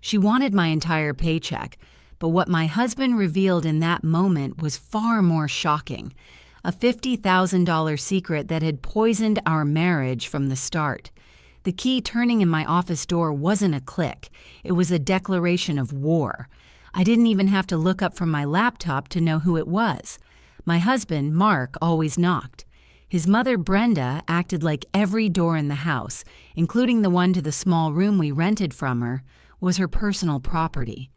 She wanted my entire paycheck, but what my husband revealed in that moment was far more shocking. A $50,000 secret that had poisoned our marriage from the start. The key turning in my office door wasn't a click. It was a declaration of war. I didn't even have to look up from my laptop to know who it was. My husband, Mark, always knocked. His mother, Brenda, acted like every door in the house, including the one to the small room we rented from her, was her personal property.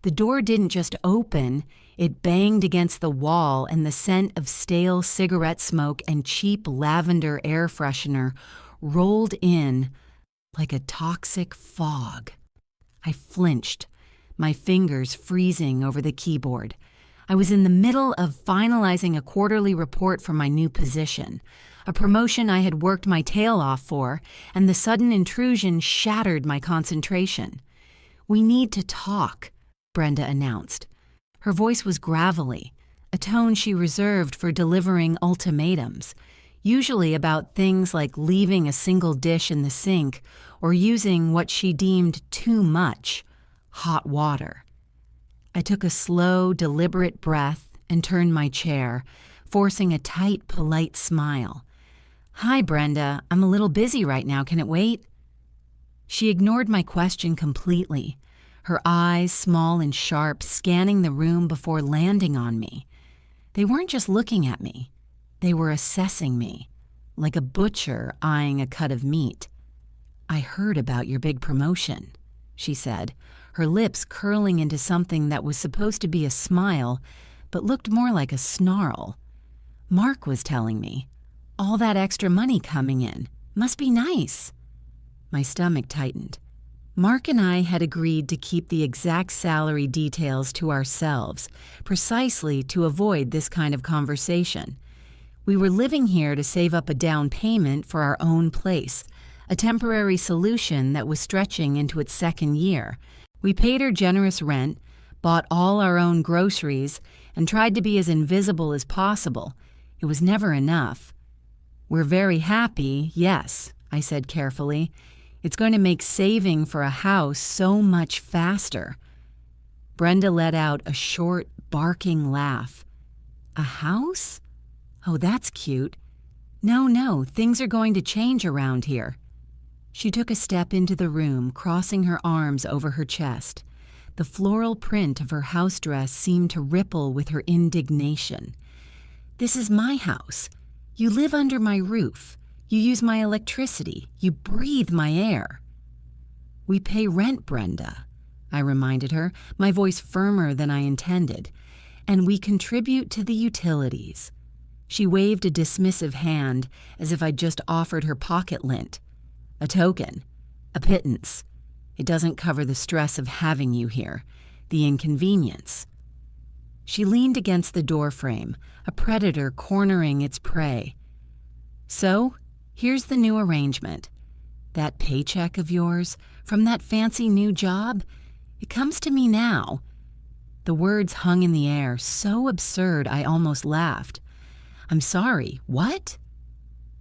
The door didn't just open, it banged against the wall, and the scent of stale cigarette smoke and cheap lavender air freshener rolled in like a toxic fog. I flinched, my fingers freezing over the keyboard. I was in the middle of finalizing a quarterly report for my new position, a promotion I had worked my tail off for, and the sudden intrusion shattered my concentration. "We need to talk," Brenda announced. Her voice was gravelly, a tone she reserved for delivering ultimatums, usually about things like leaving a single dish in the sink or using what she deemed too much, hot water. I took a slow, deliberate breath and turned my chair, forcing a tight, polite smile. "Hi, Brenda. I'm a little busy right now. Can it wait?" She ignored my question completely, her eyes, small and sharp, scanning the room before landing on me. They weren't just looking at me. They were assessing me, like a butcher eyeing a cut of meat. "I heard about your big promotion," she said, her lips curling into something that was supposed to be a smile, but looked more like a snarl. "Mark was telling me. All that extra money coming in. Must be nice." My stomach tightened. Mark and I had agreed to keep the exact salary details to ourselves, precisely to avoid this kind of conversation. We were living here to save up a down payment for our own place, a temporary solution that was stretching into its second year. We paid her generous rent, bought all our own groceries, and tried to be as invisible as possible. It was never enough. "We're very happy, yes," I said carefully. "It's going to make saving for a house so much faster." Brenda let out a short, barking laugh. "A house? Oh, that's cute. No, things are going to change around here." She took a step into the room, crossing her arms over her chest. The floral print of her house dress seemed to ripple with her indignation. "This is my house. You live under my roof. You use my electricity. You breathe my air." "We pay rent, Brenda," I reminded her, my voice firmer than I intended. "And we contribute to the utilities." She waved a dismissive hand as if I'd just offered her pocket lint. "A token. A pittance. It doesn't cover the stress of having you here, the inconvenience." She leaned against the doorframe, a predator cornering its prey. "So, here's the new arrangement. That paycheck of yours, from that fancy new job, it comes to me now." The words hung in the air, so absurd I almost laughed. "I'm sorry, what?"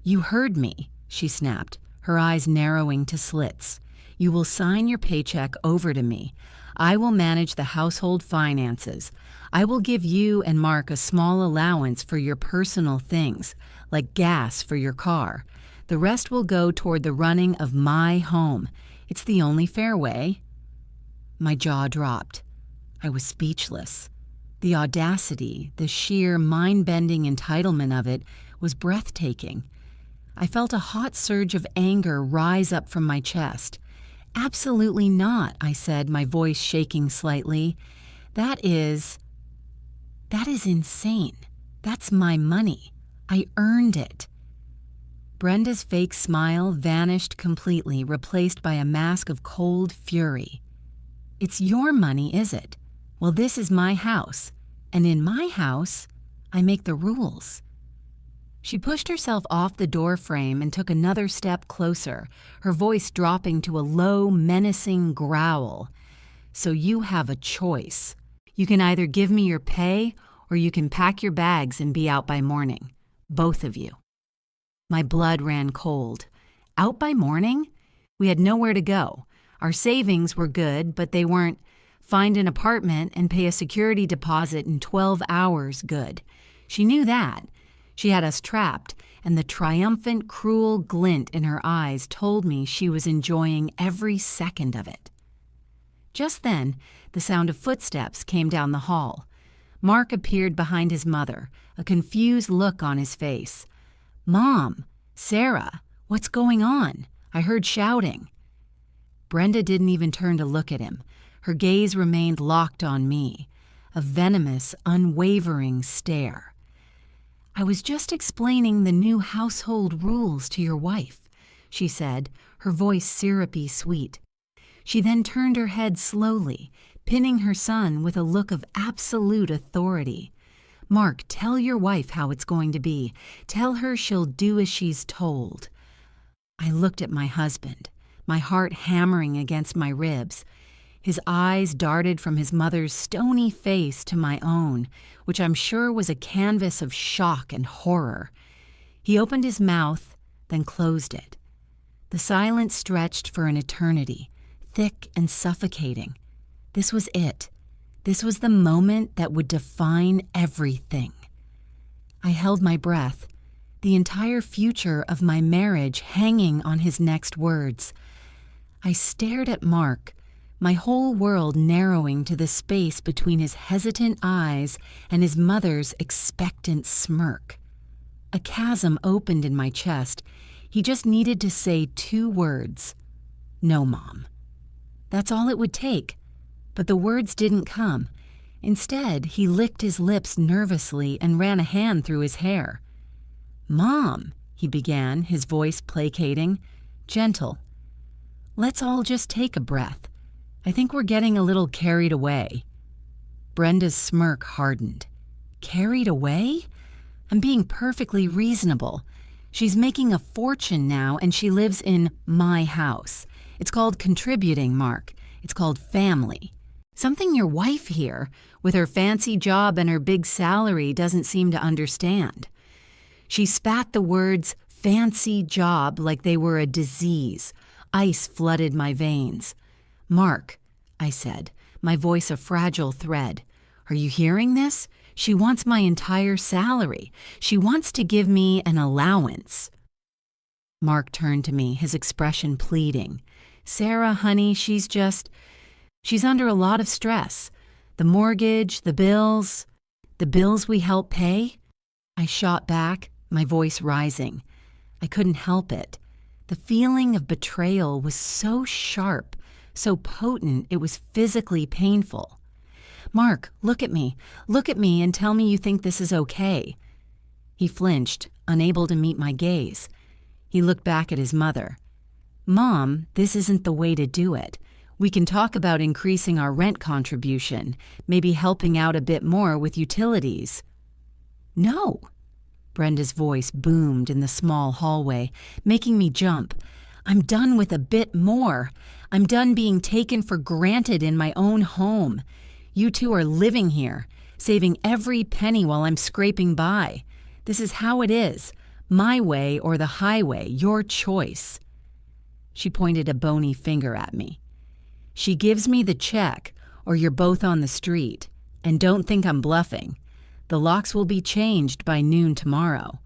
"You heard me," she snapped, her eyes narrowing to slits. "You will sign your paycheck over to me. I will manage the household finances. I will give you and Mark a small allowance for your personal things, like gas for your car. The rest will go toward the running of my home. It's the only fair way." My jaw dropped. I was speechless. The audacity, the sheer mind-bending entitlement of it was breathtaking. I felt a hot surge of anger rise up from my chest. "Absolutely not," I said, my voice shaking slightly. That is insane. That's my money. I earned it." Brenda's fake smile vanished completely, replaced by a mask of cold fury. "It's your money, is it? Well, this is my house, and in my house, I make the rules." She pushed herself off the door frame and took another step closer, her voice dropping to a low, menacing growl. "So you have a choice. You can either give me your pay, or you can pack your bags and be out by morning. Both of you." My blood ran cold. Out by morning? We had nowhere to go. Our savings were good, but they weren't find an apartment and pay a security deposit in 12 hours good. She knew that. She had us trapped, and the triumphant, cruel glint in her eyes told me she was enjoying every second of it. Just then, the sound of footsteps came down the hall. Mark appeared behind his mother, a confused look on his face. "Mom, Sarah, what's going on? I heard shouting." Brenda didn't even turn to look at him. Her gaze remained locked on me, a venomous, unwavering stare. "I was just explaining the new household rules to your wife," she said, her voice syrupy sweet. She then turned her head slowly, pinning her son with a look of absolute authority. "Mark, tell your wife how it's going to be. Tell her she'll do as she's told." I looked at my husband, my heart hammering against my ribs. His eyes darted from his mother's stony face to my own, which I'm sure was a canvas of shock and horror. He opened his mouth, then closed it. The silence stretched for an eternity, thick and suffocating. This was it. This was the moment that would define everything. I held my breath, the entire future of my marriage hanging on his next words. I stared at Mark, my whole world narrowing to the space between his hesitant eyes and his mother's expectant smirk. A chasm opened in my chest. He just needed to say 2 words. "No, Mom." That's all it would take. But the words didn't come. Instead, he licked his lips nervously and ran a hand through his hair. "Mom," he began, his voice placating, gentle. "Let's all just take a breath. I think we're getting a little carried away." Brenda's smirk hardened. Carried away? I'm being perfectly reasonable. She's making a fortune now, and she lives in my house. It's called contributing, Mark. It's called family. Something your wife here, with her fancy job and her big salary, doesn't seem to understand. She spat the words "fancy job" like they were a disease. Ice flooded my veins. "Mark," I said, my voice a fragile thread, "are you hearing this? She wants my entire salary. She wants to give me an allowance." Mark turned to me, his expression pleading. "Sarah, honey, she's under a lot of stress. The mortgage, the bills we help pay." I shot back, my voice rising. I couldn't help it. The feeling of betrayal was so sharp, so potent, it was physically painful. "Mark, look at me and tell me you think this is okay." He flinched, unable to meet my gaze. He looked back at his mother. "Mom, this isn't the way to do it. We can talk about increasing our rent contribution, maybe helping out a bit more with utilities." "No." Brenda's voice boomed in the small hallway, making me jump. "I'm done with a bit more. I'm done being taken for granted in my own home. You two are living here, saving every penny while I'm scraping by. This is how it is. My way or the highway, your choice." She pointed a bony finger at me. "She gives me the check, or you're both on the street. And don't think I'm bluffing. The locks will be changed by noon tomorrow."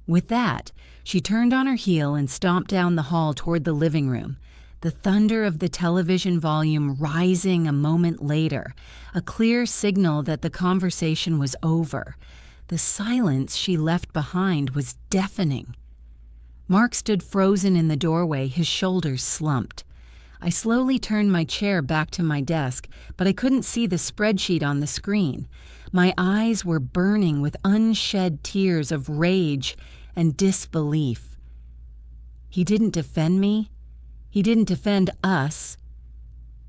With that, she turned on her heel and stomped down the hall toward the living room, the thunder of the television volume rising a moment later, a clear signal that the conversation was over. The silence she left behind was deafening. Mark stood frozen in the doorway, his shoulders slumped. I slowly turned my chair back to my desk, but I couldn't see the spreadsheet on the screen. My eyes were burning with unshed tears of rage and disbelief. He didn't defend me. He didn't defend us.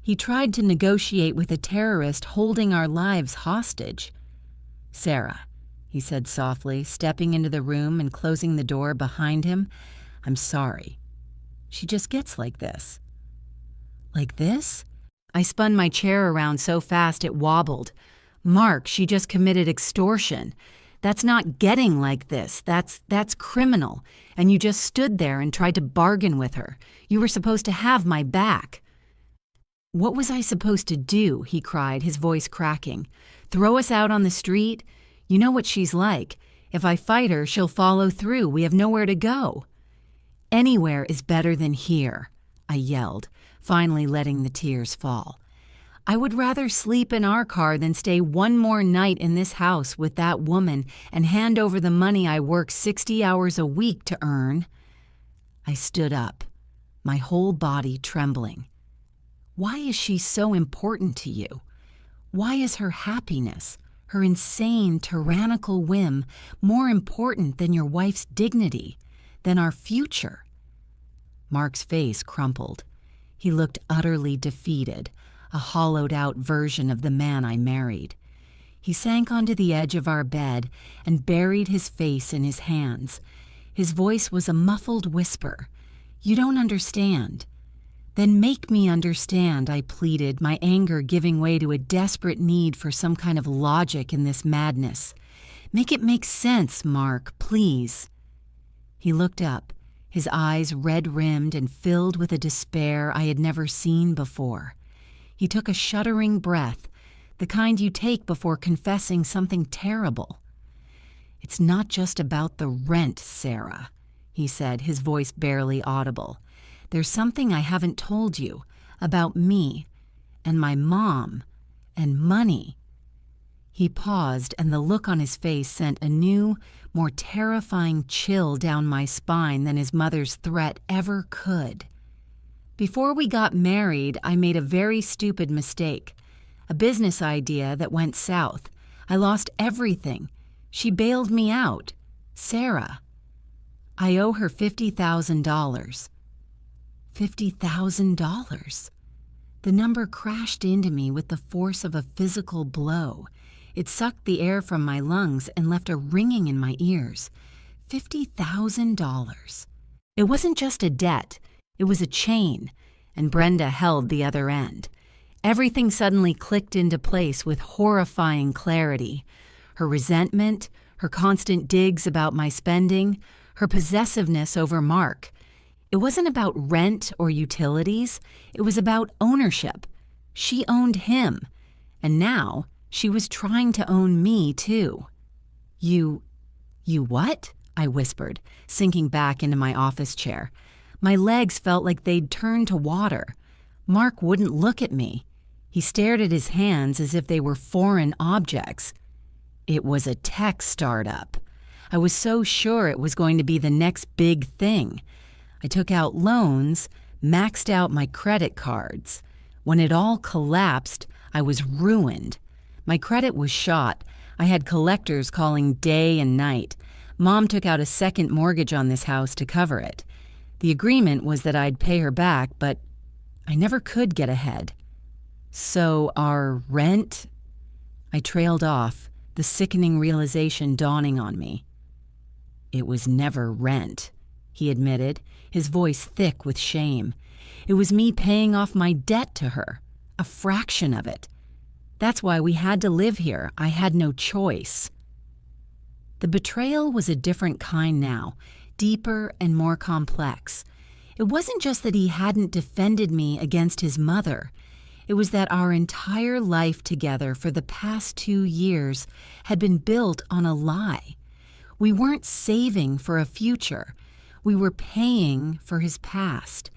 He tried to negotiate with a terrorist holding our lives hostage. "Sarah," he said softly, stepping into the room and closing the door behind him, "I'm sorry. She just gets like this." "Like this?" I spun my chair around so fast it wobbled. "Mark, she just committed extortion. That's not getting like this. That's criminal. And you just stood there and tried to bargain with her. You were supposed to have my back." "What was I supposed to do?" he cried, his voice cracking. "Throw us out on the street? You know what she's like. If I fight her, she'll follow through. We have nowhere to go." "Anywhere is better than here," I yelled, finally letting the tears fall. "I would rather sleep in our car than stay one more night in this house with that woman and hand over the money I work 60 hours a week to earn." I stood up, my whole body trembling. Why is she so important to you? Why is her happiness, her insane, tyrannical whim, more important than your wife's dignity, than our future? Mark's face crumpled. He looked utterly defeated, a hollowed-out version of the man I married. He sank onto the edge of our bed and buried his face in his hands. His voice was a muffled whisper. "You don't understand." "Then make me understand," I pleaded, my anger giving way to a desperate need for some kind of logic in this madness. "Make it make sense, Mark, please." He looked up, his eyes red-rimmed and filled with a despair I had never seen before. He took a shuddering breath, the kind you take before confessing something terrible. "It's not just about the rent, Sarah," he said, his voice barely audible. "There's something I haven't told you about me and my mom and money." He paused, and the look on his face sent a new, more terrifying chill down my spine than his mother's threat ever could. "Before we got married, I made a very stupid mistake. A business idea that went south. I lost everything. She bailed me out. Sarah. I owe her $50,000. $50,000. The number crashed into me with the force of a physical blow. It sucked the air from my lungs and left a ringing in my ears. $50,000. It wasn't just a debt. It was a chain, and Brenda held the other end. Everything suddenly clicked into place with horrifying clarity. Her resentment, her constant digs about my spending, her possessiveness over Mark. It wasn't about rent or utilities. It was about ownership. She owned him, and now she was trying to own me too. You what?" I whispered, sinking back into my office chair. My legs felt like they'd turned to water. Mark wouldn't look at me. He stared at his hands as if they were foreign objects. It was a tech startup. I was so sure it was going to be the next big thing. I took out loans, maxed out my credit cards. When it all collapsed, I was ruined. My credit was shot. I had collectors calling day and night. Mom took out a second mortgage on this house to cover it. The agreement was that I'd pay her back, but I never could get ahead. "So our rent?" I trailed off, the sickening realization dawning on me. "It was never rent," he admitted, his voice thick with shame. "It was me paying off my debt to her, a fraction of it. That's why we had to live here. I had no choice." The betrayal was a different kind now, deeper and more complex. It wasn't just that he hadn't defended me against his mother. It was that our entire life together for the past 2 years had been built on a lie. We weren't saving for a future. We were paying for his past.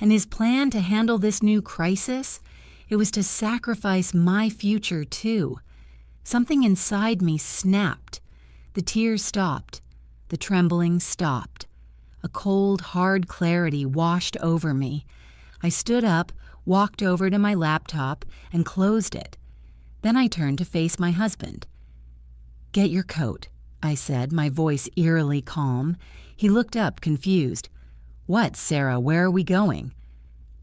And his plan to handle this new crisis, it was to sacrifice my future too. Something inside me snapped. The tears stopped. The trembling stopped. A cold, hard clarity washed over me. I stood up, walked over to my laptop, and closed it. Then I turned to face my husband. "Get your coat," I said, my voice eerily calm. He looked up, confused. "What, Sarah, where are we going?"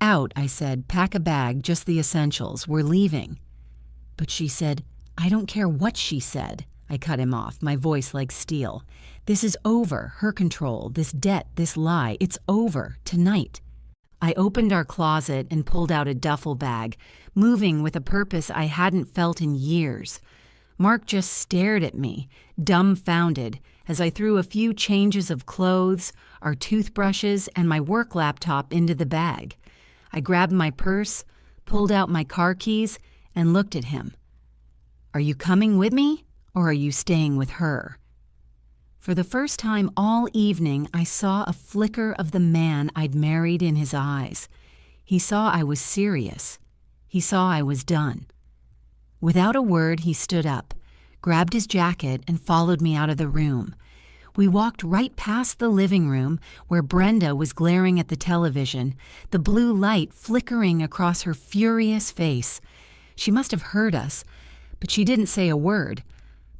"Out," I said. "Pack a bag, just the essentials. We're leaving." But she said, "I don't care what she said." I cut him off, my voice like steel. "This is over, her control, this debt, this lie. It's over, tonight." I opened our closet and pulled out a duffel bag, moving with a purpose I hadn't felt in years. Mark just stared at me, dumbfounded, as I threw a few changes of clothes, our toothbrushes, and my work laptop into the bag. I grabbed my purse, pulled out my car keys, and looked at him. "Are you coming with me, or are you staying with her?" For the first time all evening, I saw a flicker of the man I'd married in his eyes. He saw I was serious. He saw I was done. Without a word, he stood up, grabbed his jacket, and followed me out of the room. We walked right past the living room where Brenda was glaring at the television, the blue light flickering across her furious face. She must have heard us, but she didn't say a word,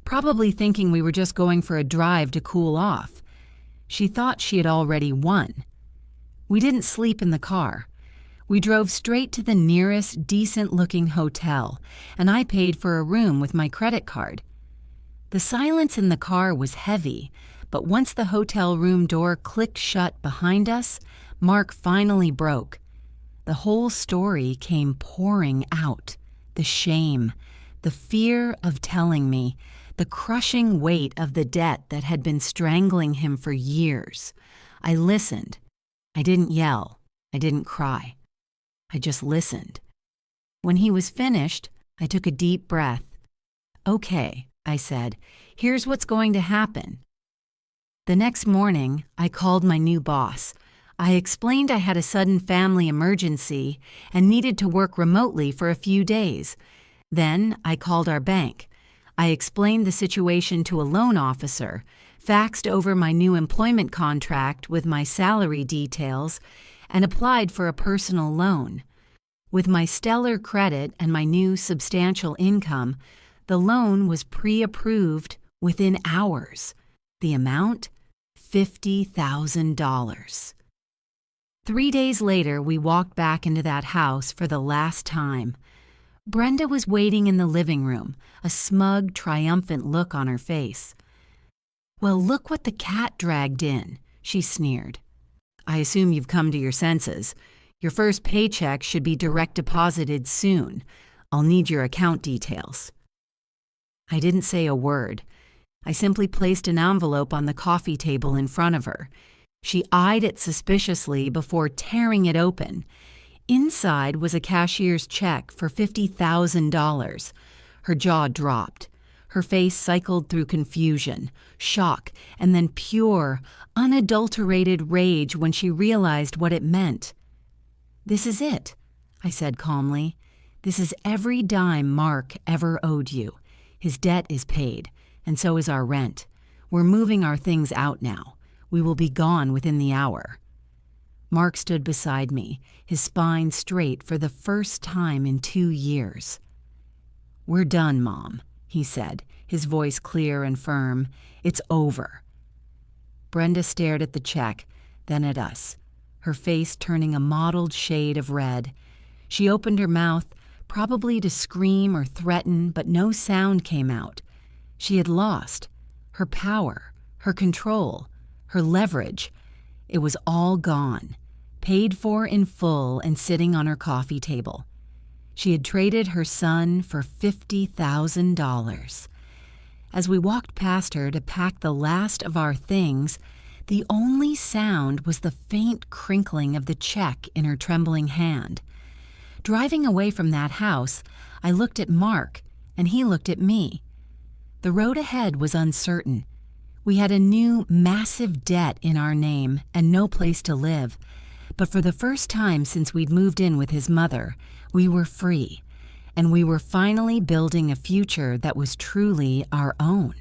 probably thinking we were just going for a drive to cool off. She thought she had already won. We didn't sleep in the car. We drove straight to the nearest decent-looking hotel, and I paid for a room with my credit card. The silence in the car was heavy, but once the hotel room door clicked shut behind us, Mark finally broke. The whole story came pouring out. The shame, the fear of telling me, the crushing weight of the debt that had been strangling him for years. I listened. I didn't yell. I didn't cry. I just listened. When he was finished, I took a deep breath. "Okay," I said, "here's what's going to happen." The next morning, I called my new boss. I explained I had a sudden family emergency and needed to work remotely for a few days. Then I called our bank. I explained the situation to a loan officer, faxed over my new employment contract with my salary details, and applied for a personal loan. With my stellar credit and my new substantial income, the loan was pre-approved within hours. The amount? $50,000. 3 days later, we walked back into that house for the last time. Brenda was waiting in the living room, a smug, triumphant look on her face. "Well, look what the cat dragged in," she sneered. "I assume you've come to your senses. Your first paycheck should be direct deposited soon. I'll need your account details." I didn't say a word. I simply placed an envelope on the coffee table in front of her. She eyed it suspiciously before tearing it open. Inside was a cashier's check for $50,000. Her jaw dropped. Her face cycled through confusion, shock, and then pure, unadulterated rage when she realized what it meant. "This is it," I said calmly. "This is every dime Mark ever owed you. His debt is paid, and so is our rent. We're moving our things out now. We will be gone within the hour." Mark stood beside me, his spine straight for the first time in 2 years. "We're done, Mom," he said, his voice clear and firm. "It's over." Brenda stared at the check, then at us, her face turning a mottled shade of red. She opened her mouth, probably to scream or threaten, but no sound came out. She had lost her power, her control, her leverage. It was all gone, paid for in full and sitting on her coffee table. She had traded her son for $50,000. As we walked past her to pack the last of our things, the only sound was the faint crinkling of the check in her trembling hand. Driving away from that house, I looked at Mark, and he looked at me. The road ahead was uncertain. We had a new, massive debt in our name and no place to live. But for the first time since we'd moved in with his mother, we were free, and we were finally building a future that was truly our own.